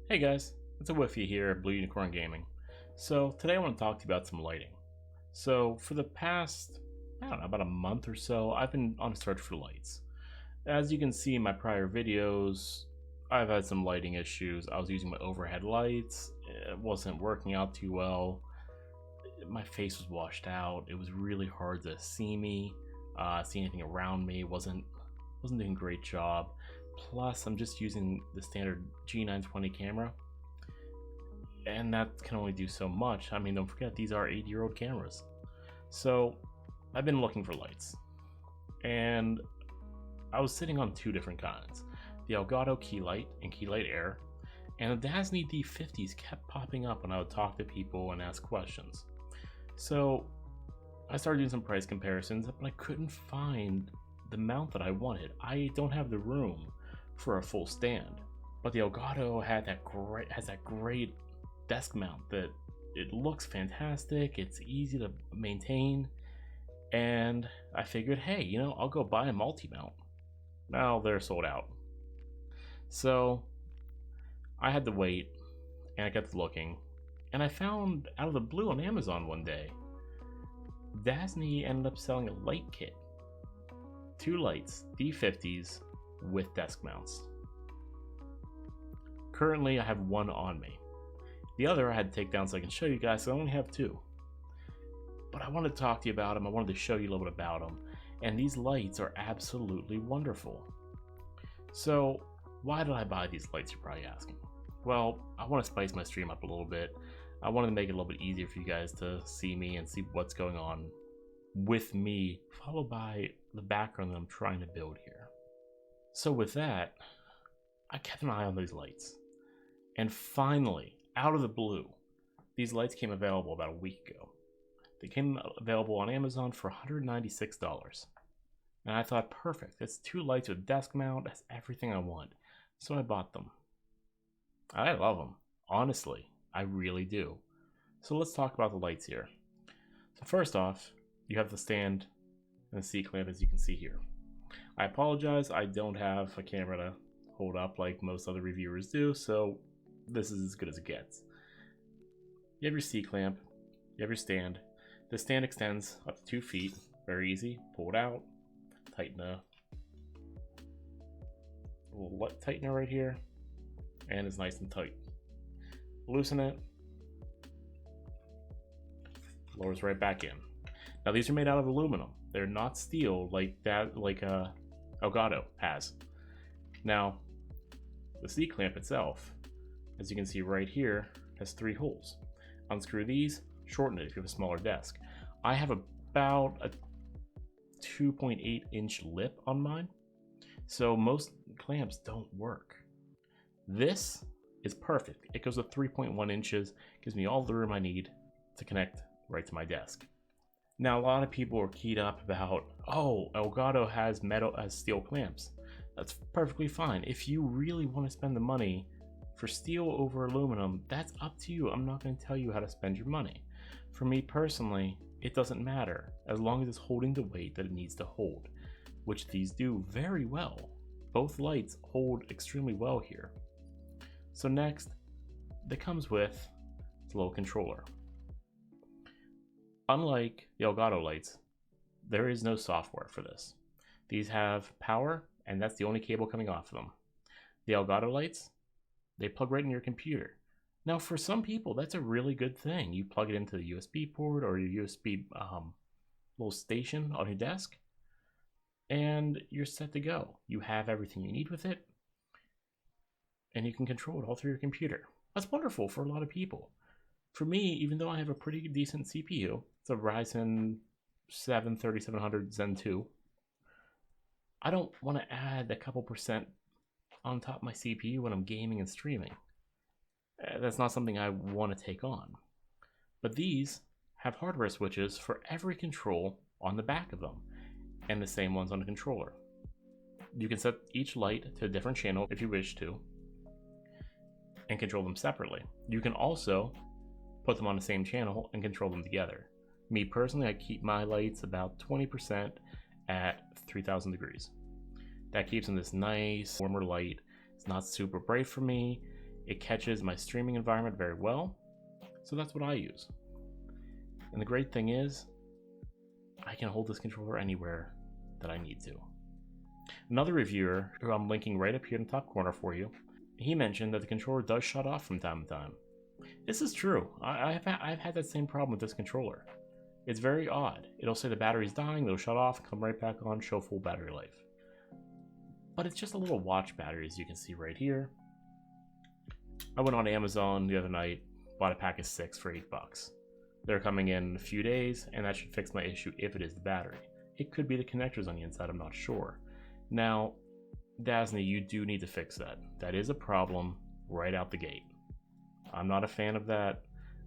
Hey guys, it's a Whiffy here at Blue Unicorn Gaming. So today I want to talk to you about some lighting. So for the past, I don't know, about a month or so, I've been on a search for lights. As you can see in my prior videos, I've had some lighting issues. I was using my overhead lights, it wasn't working out too well. My face was washed out. It was really hard to see me, see anything around me. Wasn't doing a great job. Plus, I'm just using the standard G920 camera, and that can only do so much. I mean, don't forget, these are 8-year-old cameras. So I've been looking for lights, and I was sitting on two different kinds: the Elgato Key Light and Key Light Air, and the Dazzne D50s kept popping up when I would talk to people and ask questions. So I started doing some price comparisons, but I couldn't find the mount that I wanted. I don't have the room for a full stand, but the Elgato has that great desk mount that it looks fantastic. It's easy to maintain, and I figured, hey, I'll go buy a multi-mount. Now they're sold out. So I had to wait, and I kept looking, and I found out of the blue on Amazon one day, Dazzne ended up selling a light kit. 2 lights, D50s, with desk mounts. Currently I have one on me. The other I had to take down so I can show you guys, so I only have 2. But I wanted to talk to you about them. I wanted to show you a little bit about them. And these lights are absolutely wonderful. So why did I buy these lights, you're probably asking? Well, I want to spice my stream up a little bit. I wanted to make it a little bit easier for you guys to see me and see what's going on with me, followed by the background that I'm trying to build here. So with that, I kept an eye on these lights, and finally, out of the blue, these lights came available about a week ago. They came available on Amazon for $196, and I thought, perfect, that's 2 lights with desk mount, that's everything I want. So I bought them. I love them, honestly, I really do. So let's talk about the lights here. So first off, you have the stand and the C-clamp, as you can see here. I apologize, I don't have a camera to hold up like most other reviewers do, so this is as good as it gets. You have your C-clamp, you have your stand. The stand extends up to 2 feet, very easy. Pull it out, tighten a little tightener right here, and it's nice and tight. Loosen it, lowers right back in. Now these are made out of aluminum. They're not steel like Elgato has. Now, the C-clamp itself, as you can see right here, has 3 holes. Unscrew these, shorten it if you have a smaller desk. I have about a 2.8 inch lip on mine, so most clamps don't work. This is perfect. It goes to 3.1 inches, gives me all the room I need to connect right to my desk. Now, a lot of people are keyed up about, oh, Elgato has steel clamps. That's perfectly fine. If you really want to spend the money for steel over aluminum, that's up to you. I'm not going to tell you how to spend your money. For me personally, it doesn't matter as long as it's holding the weight that it needs to hold, which these do very well. Both lights hold extremely well here. So next, that comes with the little controller. Unlike the Elgato lights, there is no software for this. These have power, and that's the only cable coming off of them. The Elgato lights, they plug right in your computer. Now, for some people, that's a really good thing. You plug it into the USB port or your USB little station on your desk, and you're set to go. You have everything you need with it, and you can control it all through your computer. That's wonderful for a lot of people. For me, even though I have a pretty decent CPU, it's a Ryzen 7 3700 Zen 2, I don't want to add a couple percent on top of my CPU when I'm gaming and streaming. That's not something I want to take on. But these have hardware switches for every control on the back of them, and the same ones on the controller. You can set each light to a different channel if you wish to, and control them separately. You can also put them on the same channel and control them together. Me personally, I keep my lights about 20% at 3000 degrees. That keeps them this nice warmer light. It's not super bright for me. It catches my streaming environment very well, so that's what I use. And the great thing is, I can hold this controller anywhere that I need to. Another reviewer, who I'm linking right up here in the top corner for you, he mentioned that the controller does shut off from time to time. This is true. I've had that same problem with this controller. It's very odd. It'll say the battery's dying, it'll shut off, come right back on, show full battery life. But it's just a little watch battery, as you can see right here. I went on Amazon the other night, bought a pack of 6 for $8. They're coming in a few days, and that should fix my issue if it is the battery. It could be the connectors on the inside, I'm not sure. Now, Dazzne, you do need to fix that. That is a problem right out the gate. I'm not a fan of that.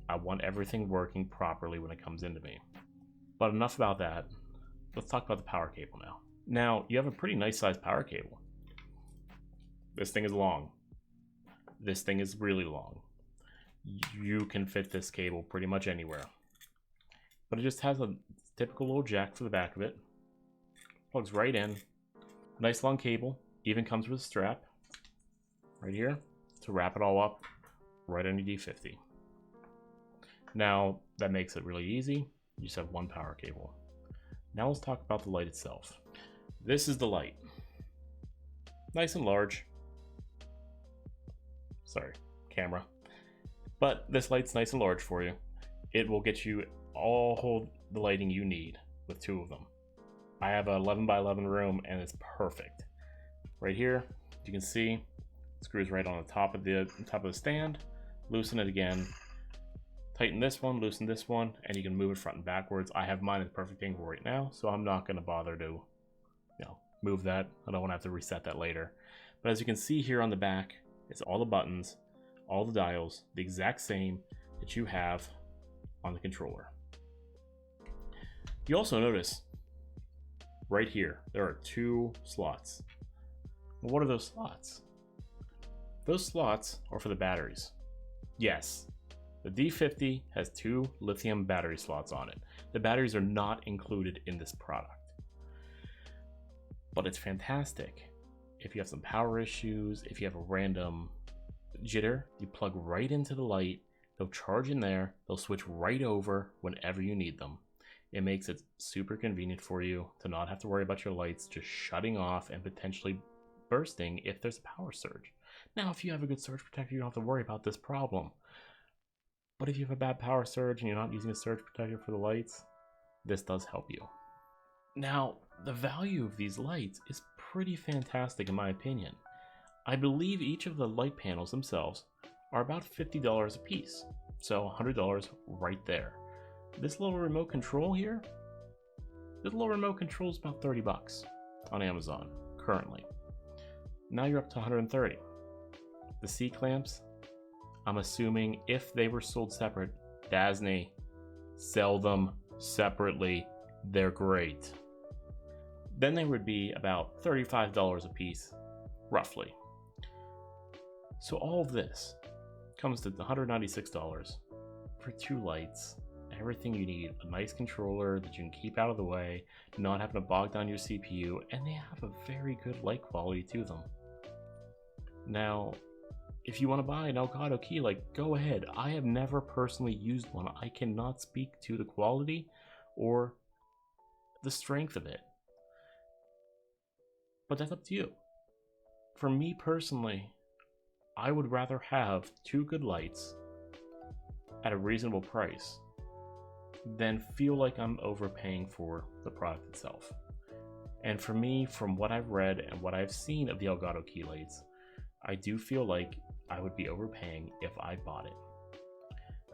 I want everything working properly when it comes into me. But enough about that. Let's talk about the power cable now. Now, you have a pretty nice sized power cable. This thing is long. This thing is really long. You can fit this cable pretty much anywhere. But it just has a typical little jack for the back of it. Plugs right in. Nice long cable. Even comes with a strap right here to wrap it all up right on your D50. Now, that makes it really easy. You just have one power cable. Now let's talk about the light itself. This is the light. Nice and large. Sorry, camera. But this light's nice and large for you. It will get you all the lighting you need with 2 of them. I have an 11 by 11 room and it's perfect. Right here, you can see, it screws right on the top of the stand. Loosen it again. Tighten this one, loosen this one, and you can move it front and backwards. I have mine at the perfect angle right now, so I'm not going to bother to, move that. I don't want to have to reset that later. But as you can see here on the back, it's all the buttons, all the dials, the exact same that you have on the controller. You also notice right here, there are 2 slots. Well, what are those slots? Those slots are for the batteries. Yes, the D50 has 2 lithium battery slots on it. The batteries are not included in this product. But it's fantastic. If you have some power issues, if you have a random jitter, you plug right into the light, they'll charge in there, they'll switch right over whenever you need them. It makes it super convenient for you to not have to worry about your lights just shutting off and potentially bursting if there's a power surge. Now, if you have a good surge protector, you don't have to worry about this problem. But if you have a bad power surge and you're not using a surge protector for the lights, this does help you. Now, the value of these lights is pretty fantastic in my opinion. I believe each of the light panels themselves are about $50 a piece, so $100 right there. This little remote control here, this little remote control is about $30 on Amazon currently. Now you're up to $130. The C-clamps, I'm assuming if they were sold separate, Dazzne, sell them separately. They're great. Then they would be about $35 a piece, roughly. So all of this comes to $196 for 2 lights, everything you need, a nice controller that you can keep out of the way, not having to bog down your CPU, and they have a very good light quality to them. Now, if you want to buy an Elgato Key, go ahead. I have never personally used one. I cannot speak to the quality or the strength of it. But that's up to you. For me personally, I would rather have 2 good lights at a reasonable price than feel like I'm overpaying for the product itself. And for me, from what I've read and what I've seen of the Elgato Key lights, I do feel like I would be overpaying if I bought it.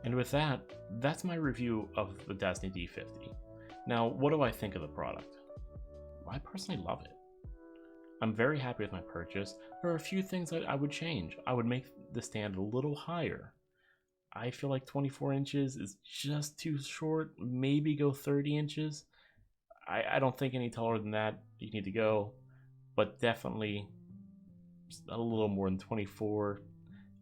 And with that, that's my review of the Dazzne D50. Now, what do I think of the product? I personally love it. I'm very happy with my purchase. There are a few things that I would change. I would make the stand a little higher. I feel like 24 inches is just too short. Maybe go 30 inches. I don't think any taller than that you need to go, but definitely a little more than 24.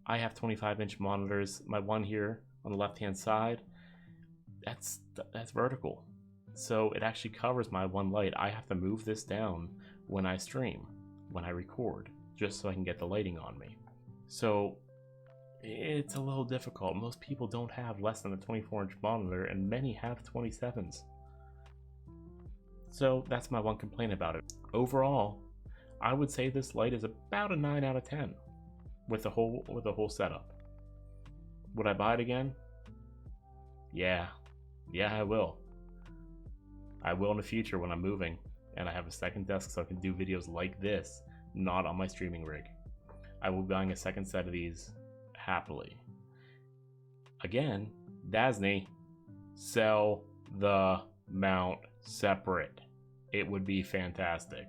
I have 25-inch monitors. My one here on the left-hand side, that's vertical. So it actually covers my one light. I have to move this down when I stream, when I record, just so I can get the lighting on me. So it's a little difficult. Most people don't have less than a 24-inch monitor, and many have 27s. So that's my one complaint about it. Overall, I would say this light is about a 9 out of 10 with the whole setup. Would I buy it again? Yeah, I will. I will in the future when I'm moving and I have a second desk so I can do videos like this, not on my streaming rig. I will be buying a second set of these happily. Again, Dazzne, sell the mount separate. It would be fantastic.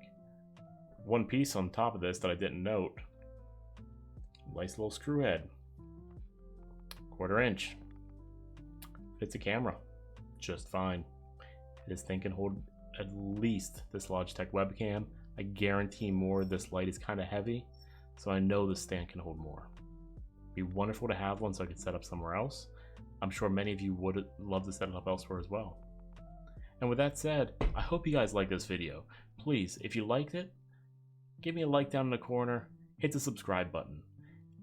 One piece on top of this that I didn't note. Nice little screw head. 1/4 inch. Fits a camera just fine. This thing can hold at least this Logitech webcam. I guarantee more. This light is kind of heavy, so I know this stand can hold more. It'd be wonderful to have one so I could set up somewhere else. I'm sure many of you would love to set it up elsewhere as well. And with that said, I hope you guys liked this video. Please, if you liked it, give me a like down in the corner, hit the subscribe button.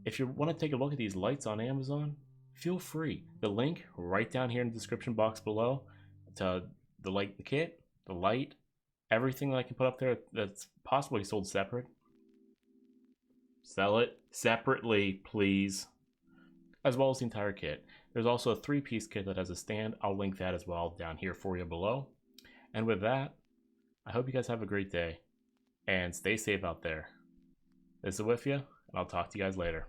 If you want to take a look at these lights on Amazon, feel free. The link right down here in the description box below to the kit, the light, everything that I can put up there that's possibly sold separate. Sell it separately, please. As well as the entire kit. There's also a 3-piece kit that has a stand. I'll link that as well down here for you below. And with that, I hope you guys have a great day and stay safe out there. This is with you, and I'll talk to you guys later.